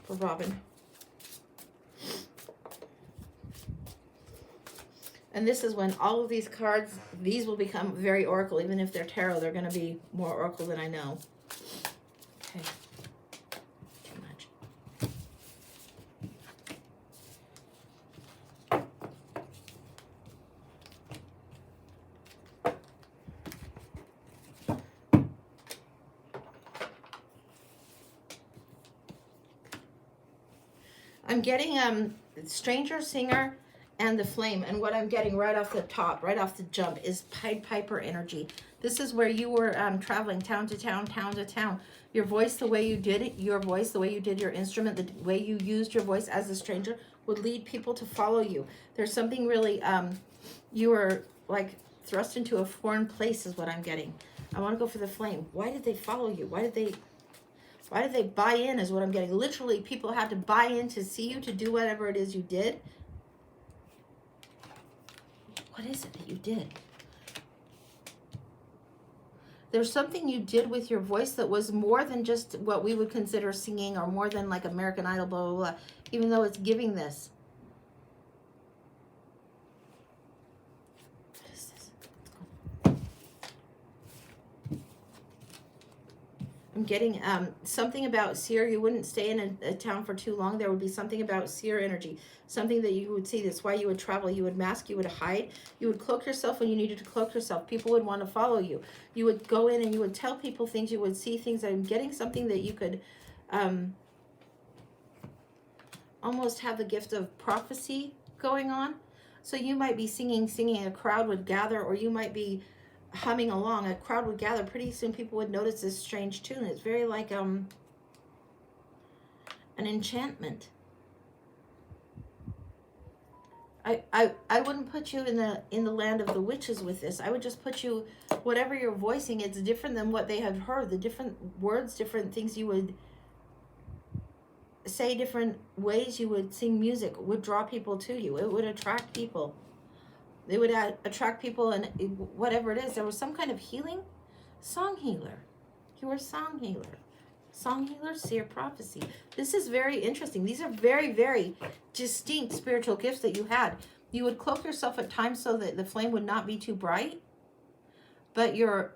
for Robyn. And this is when all of these cards, these will become very oracle. Even if they're tarot, they're going to be more oracle than I know. Okay. Too much. I'm getting Stranger Singer and the Flame, and what I'm getting right off the top, right off the jump, is Pied Piper energy. This is where you were traveling town to town, town to town. Your voice, the way you did it, your voice, the way you did your instrument, the way you used your voice as a stranger would lead people to follow you. There's something really, you were like thrust into a foreign place is what I'm getting. I want to go for the Flame. Why did they follow you? Why did they buy in is what I'm getting. Literally, people had to buy in to see you, to do whatever it is you did. What is it that you did? There's something you did with your voice that was more than just what we would consider singing, or more than like American Idol, blah, blah, blah, even though it's giving this. What is this? I'm getting something about seer. You wouldn't stay in a town for too long. There would be something about seer energy, something that you would see. That's why you would travel. You would mask, you would hide, you would cloak yourself when you needed to cloak yourself. People would want to follow you. You would go in and you would tell people things. You would see things. I'm getting something that you could almost have the gift of prophecy going on. So you might be singing, a crowd would gather, or you might be humming along, a crowd would gather. Pretty soon people would notice this strange tune. It's very like an enchantment. I wouldn't put you in the land of the witches with this. I would just put you, whatever you're voicing, it's different than what they had heard. The different words, different things you would say, different ways you would sing music would draw people to you. It would attract people. They would attract people, and whatever it is, there was some kind of healing. Song healer. You were song healer. Song healer, seer, prophecy. This is very interesting. These are very, very distinct spiritual gifts that you had. You would cloak yourself at times so that the flame would not be too bright. But your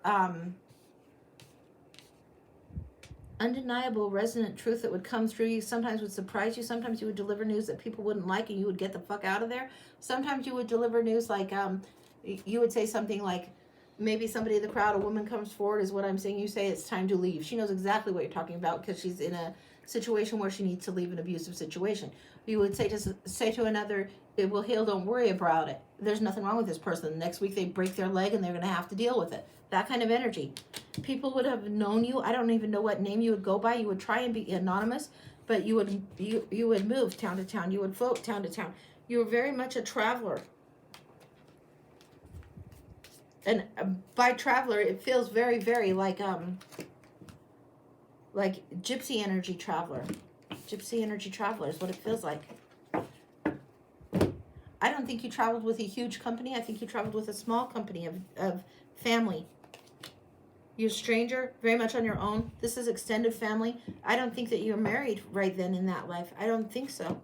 undeniable resonant truth that would come through you sometimes would surprise you. Sometimes you would deliver news that people wouldn't like and you would get the fuck out of there. Sometimes you would deliver news like you would say something like, maybe somebody in the crowd, a woman comes forward, is what I'm saying. You say it's time to leave. She knows exactly what you're talking about because she's in a situation where she needs to leave an abusive situation. You would say to another, it will heal, don't worry about it. There's nothing wrong with this person. Next week they break their leg and they're going to have to deal with it. That kind of energy. People would have known you. I don't even know what name you would go by. You would try and be anonymous, but you would move town to town. You would float town to town. You were very much a traveler. And by traveler, it feels very, very like gypsy energy traveler. Gypsy energy traveler is what it feels like. I don't think you traveled with a huge company. I think you traveled with a small company of family. You're a stranger, very much on your own. This is extended family. I don't think that you're married right then in that life. I don't think so.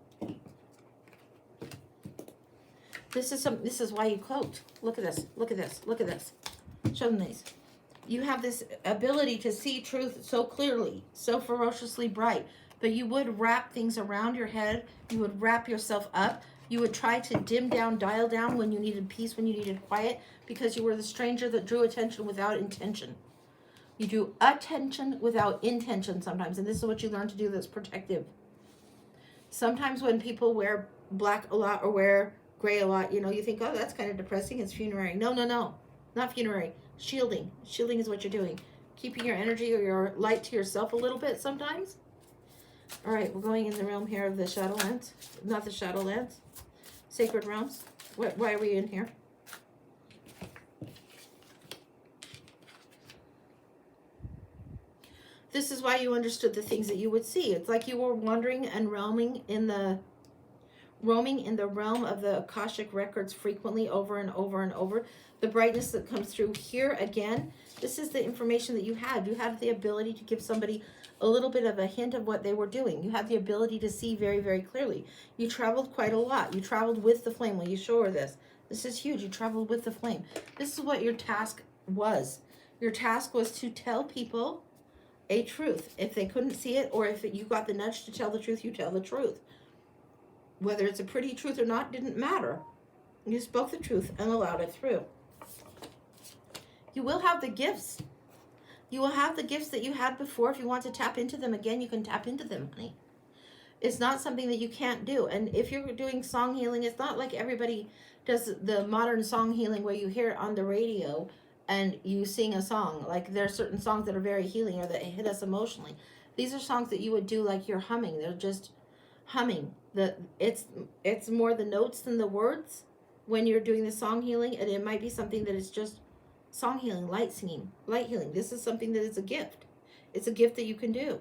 This is why you cloaked. Look at this. Look at this. Look at this. Show them these. You have this ability to see truth so clearly, so ferociously bright. But you would wrap things around your head. You would wrap yourself up. You would try to dim down, dial down when you needed peace, when you needed quiet, because you were the stranger that drew attention without intention. You drew attention without intention sometimes, and this is what you learn to do that's protective. Sometimes when people wear black a lot or wear gray a lot, you think, oh, that's kind of depressing. It's funerary. No. Not funerary. Shielding. Shielding is what you're doing. Keeping your energy or your light to yourself a little bit sometimes. All right, we're going in the realm here of the Shadowlands. Not the Shadowlands. Sacred realms. Why are we in here? This is why you understood the things that you would see. It's like you were wandering and roaming in the realm of the Akashic records frequently, over and over and over. The brightness that comes through here again, this is the information that you had. You had the ability to give somebody a little bit of a hint of what they were doing. You had the ability to see very, very clearly. You traveled quite a lot. You traveled with the flame. Will you show her this? This is huge. You traveled with the flame. This is what your task was. Your task was to tell people a truth. If they couldn't see it, or if you got the nudge to tell the truth, you tell the truth. Whether it's a pretty truth or not didn't matter. You spoke the truth and allowed it through. You will have the gifts. You will have the gifts that you had before. If you want to tap into them again, you can tap into them, honey. It's not something that you can't do. And if you're doing song healing, it's not like everybody does the modern song healing where you hear it on the radio and you sing a song. Like there are certain songs that are very healing or that hit us emotionally. These are songs that you would do like you're humming. They're just humming. It's more the notes than the words when you're doing the song healing, and it might be something that is just song healing, light singing, light healing. This is something that is a gift. It's a gift that you can do.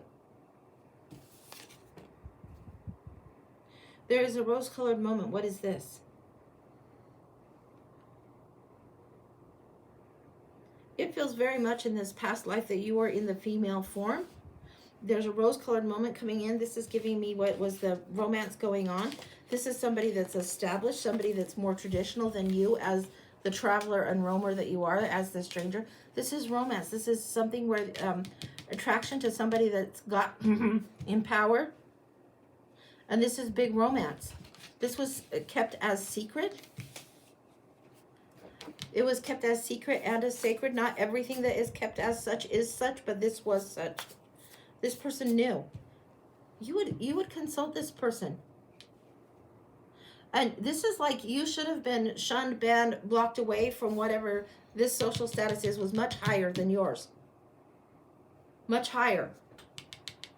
There is a rose-colored moment. What is this? It feels very much in this past life that you were in the female form. There's a rose-colored moment coming in. This is giving me what was the romance going on. This is somebody that's established, somebody that's more traditional than you as the traveler and roamer that you are, as the stranger. This is romance. This is something where attraction to somebody that's got in power. And this is big romance. This was kept as secret. It was kept as secret and as sacred. Not everything that is kept as such is such, but this was such. This person knew. You would consult this person. And this is like you should have been shunned, banned, blocked away from whatever this social status is, was much higher than yours. Much higher.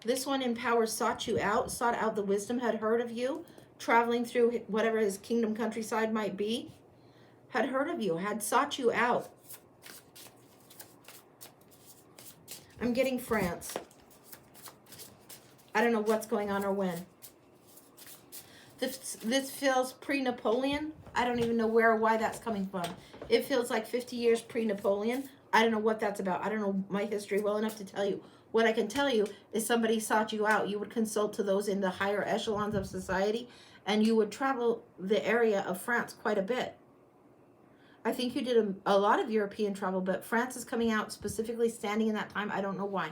This one in power sought out the wisdom, had heard of you, traveling through whatever his kingdom countryside might be, had heard of you, had sought you out. I'm getting France. I don't know what's going on or when. This feels pre-Napoleon. I don't even know where or why that's coming from. It feels like 50 years pre-Napoleon. I don't know what that's about. I don't know my history well enough to tell you. What I can tell you is somebody sought you out. You would consult to those in the higher echelons of society, and you would travel the area of France quite a bit. I think you did a lot of European travel, but France is coming out specifically standing in that time. I don't know why.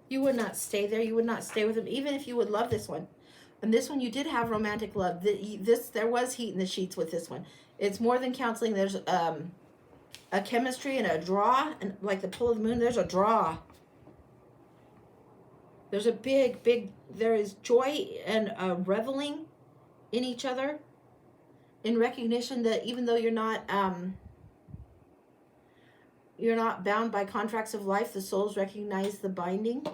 You would not stay there. You would not stay with him, even if you would love this one. And this one, you did have romantic love. There was heat in the sheets with this one. It's more than counseling. There's a chemistry and a draw, and like the pull of the moon, there's a draw. There's a big, there is joy and reveling in each other, in recognition that even though you're not bound by contracts of life, the souls recognize the binding.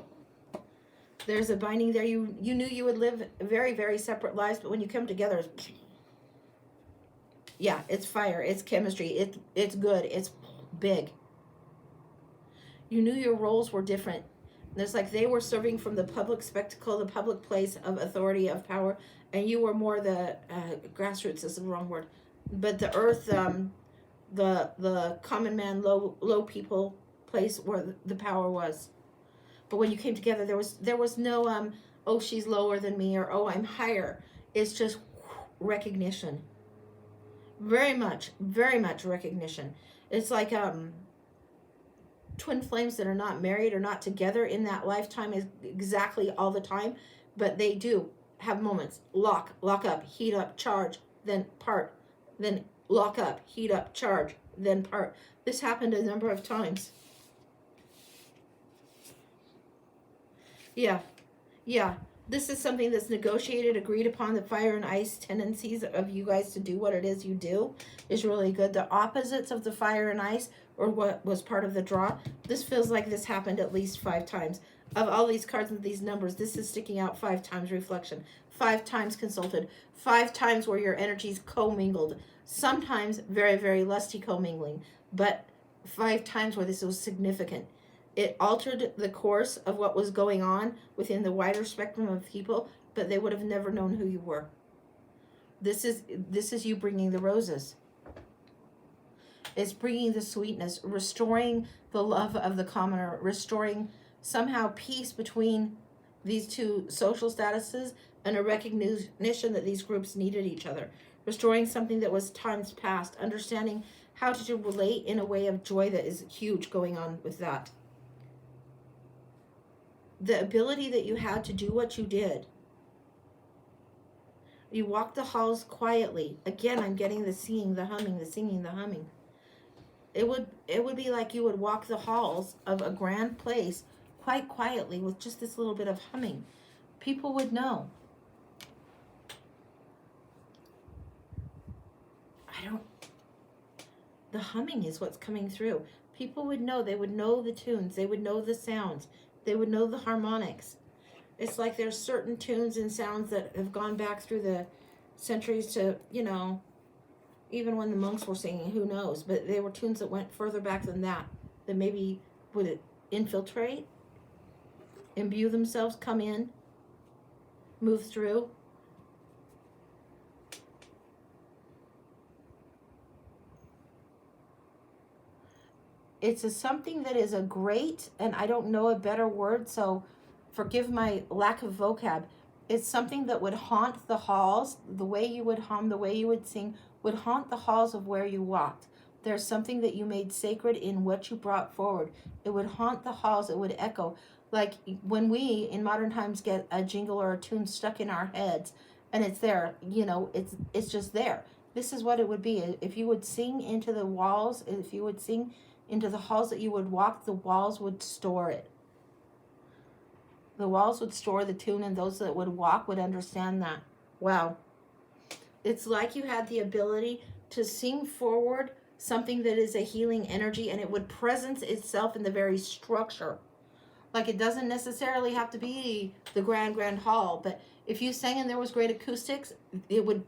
There's a binding there. You knew you would live very, very separate lives, but when you come together, yeah, it's fire, it's chemistry, it's good, it's big. You knew your roles were different. It's like they were serving from the public spectacle, the public place of authority, of power, and you were more the grassroots is the wrong word, but the earth, the common man, low people place where the power was. But when you came together, there was no oh, she's lower than me, or oh, I'm higher. It's just recognition. Very much recognition. It's like twin flames that are not married or not together in that lifetime is exactly all the time, but they do have moments. Lock up, heat up, charge, then part, then lock up, heat up, charge, then part. This happened a number of times. Yeah. This is something that's negotiated, agreed upon. The fire and ice tendencies of you guys to do what it is you do is really good. The opposites of the fire and ice, or what was part of the draw, this feels like this happened at least 5 times. Of all these cards and these numbers, this is sticking out 5 times reflection, 5 times consulted, 5 times where your energies commingled. Sometimes very, very lusty commingling, but 5 times where this was significant. It altered the course of what was going on within the wider spectrum of people, but they would have never known who you were. This is you bringing the roses. It's bringing the sweetness, restoring the love of the commoner, restoring somehow peace between these two social statuses, and a recognition that these groups needed each other. Restoring something that was times past, understanding how to relate in a way of joy that is huge going on with that. The ability that you had to do what you did. You walked the halls quietly. Again, I'm getting the singing, the humming, the singing, the humming. It would be like you would walk the halls of a grand place quite quietly with just this little bit of humming. People would know. The humming is what's coming through. People would know. They would know the tunes. They would know the sounds. They would know the harmonics. It's like there's certain tunes and sounds that have gone back through the centuries to, even when the monks were singing, who knows? But they were tunes that went further back than that maybe would infiltrate, imbue themselves, come in, move through. It's something that is a great, and I don't know a better word, so forgive my lack of vocab. It's something that would haunt the halls. The way you would hum, the way you would sing, would haunt the halls of where you walked. There's something that you made sacred in what you brought forward. It would haunt the halls. It would echo. Like when we, in modern times, get a jingle or a tune stuck in our heads, and it's there, it's just there. This is what it would be. If you would sing into the walls, if you would sing into the halls that you would walk, the walls would store it. The walls would store the tune, and those that would walk would understand that. Wow. It's like you had the ability to sing forward something that is a healing energy, and it would presence itself in the very structure. Like it doesn't necessarily have to be the grand hall, but if you sang and there was great acoustics, it would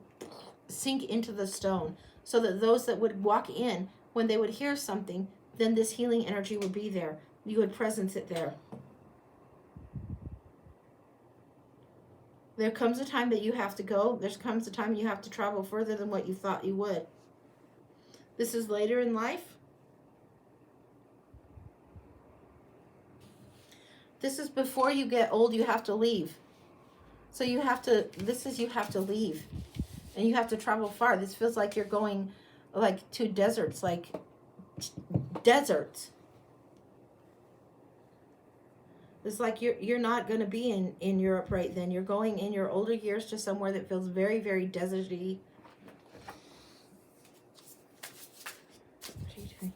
sink into the stone, so that those that would walk in, when they would hear something, then this healing energy would be there. You would presence it there. There comes a time that you have to go. There comes a time you have to travel further than what you thought you would. This is later in life. This is before you get old, you have to leave. So you have to leave. And you have to travel far. This feels like you're going like to deserts, like deserts. It's like you're not going to be in Europe right then. You're going in your older years to somewhere that feels very, very deserty. What are you doing?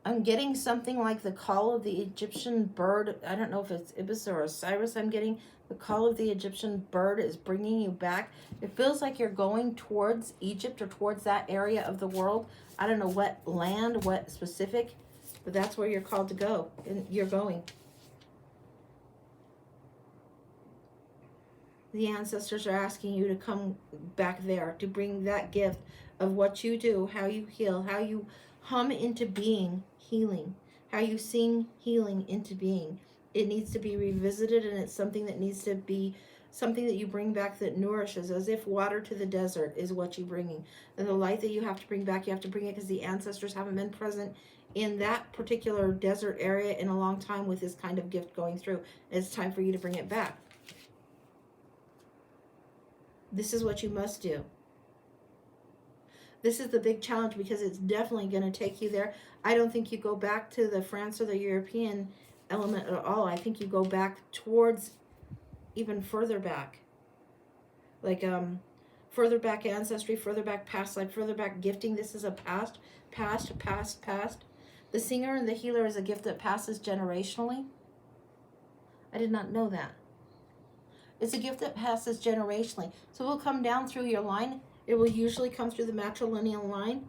I'm getting something like the call of the Egyptian bird. I don't know if it's Ibis or Osiris. I'm getting the call of the Egyptian bird is bringing you back. It feels like you're going towards Egypt or towards that area of the world. I don't know what land, what specific, but that's where you're called to go, and you're going. The ancestors are asking you to come back there, to bring that gift of what you do, how you heal, how you hum into being healing, how you sing healing into being. It needs to be revisited, and it's something that needs to be something that you bring back that nourishes, as if water to the desert is what you're bringing. And the light that you have to bring back, you have to bring it because the ancestors haven't been present in that particular desert area in a long time with this kind of gift going through. It's time for you to bring it back. This is what you must do. This is the big challenge, because it's definitely going to take you there. I don't think you go back to the France or the European element at all. I think you go back towards even further back. Like further back ancestry, further back past life, further back gifting. This is a past. The singer and the healer is a gift that passes generationally. I did not know that. It's a gift that passes generationally. So it will come down through your line. It will usually come through the matrilineal line.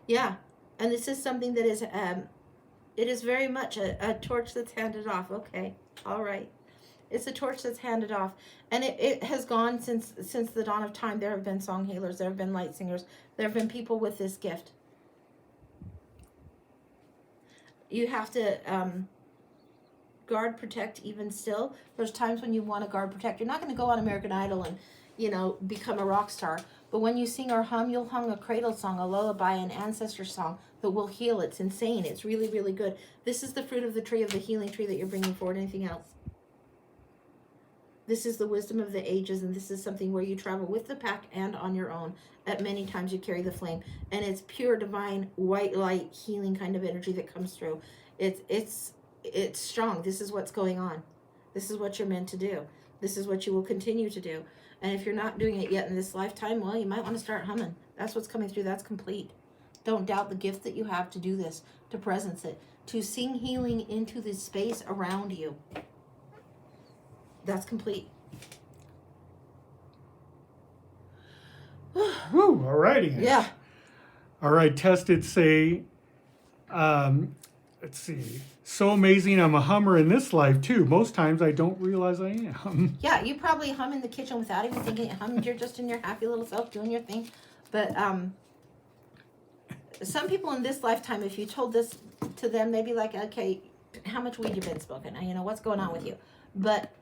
Yeah. And this is something that is, it is very much a torch that's handed off. Okay. All right. It's a torch that's handed off. And it has gone since the dawn of time. There have been song healers. There have been light singers. There have been people with this gift. You have to guard protect even still. There's times when you want to guard protect. You're not going to go on American Idol and, you know, become a rock star. But when you sing or hum, you'll hum a cradle song, a lullaby, an ancestor song that will heal. It's insane. It's really, really good. This is the fruit of the tree, of the healing tree that you're bringing forward. Anything else? This is the wisdom of the ages, and this is something where you travel with the pack and on your own. At many times you carry the flame, and it's pure divine white light healing kind of energy that comes through. It's strong. This is what's going on. This is what you're meant to do. This is what you will continue to do. And if you're not doing it yet in this lifetime, well, you might want to start humming. That's what's coming through. That's complete. Don't doubt the gift that you have to do this, to presence it, to sing healing into the space around you. That's complete. Woo, all righty. Yeah. All right, tested say, let's see. So amazing, I'm a hummer in this life too. Most times I don't realize I am. Yeah, you probably hum in the kitchen without even thinking it hummed. You're just in your happy little self doing your thing. But some people in this lifetime, if you told this to them, they'd be like, okay, how much weed you been smoking? You know, what's going on with you? But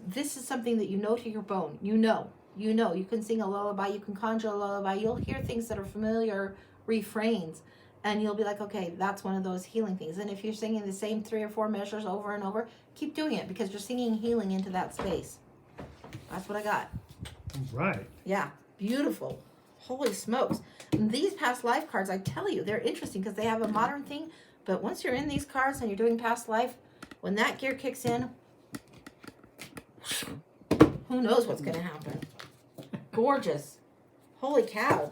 this is something that you know to your bone. You know. You can sing a lullaby. You can conjure a lullaby. You'll hear things that are familiar refrains. And you'll be like, okay, that's one of those healing things. And if you're singing the same 3 or 4 measures over and over, keep doing it because you're singing healing into that space. That's what I got. Right. Yeah, beautiful. Holy smokes. And these past life cards, I tell you, they're interesting because they have a modern thing. But once you're in these cards and you're doing past life, when that gear kicks in, who knows what's going to happen. Gorgeous. Holy cow.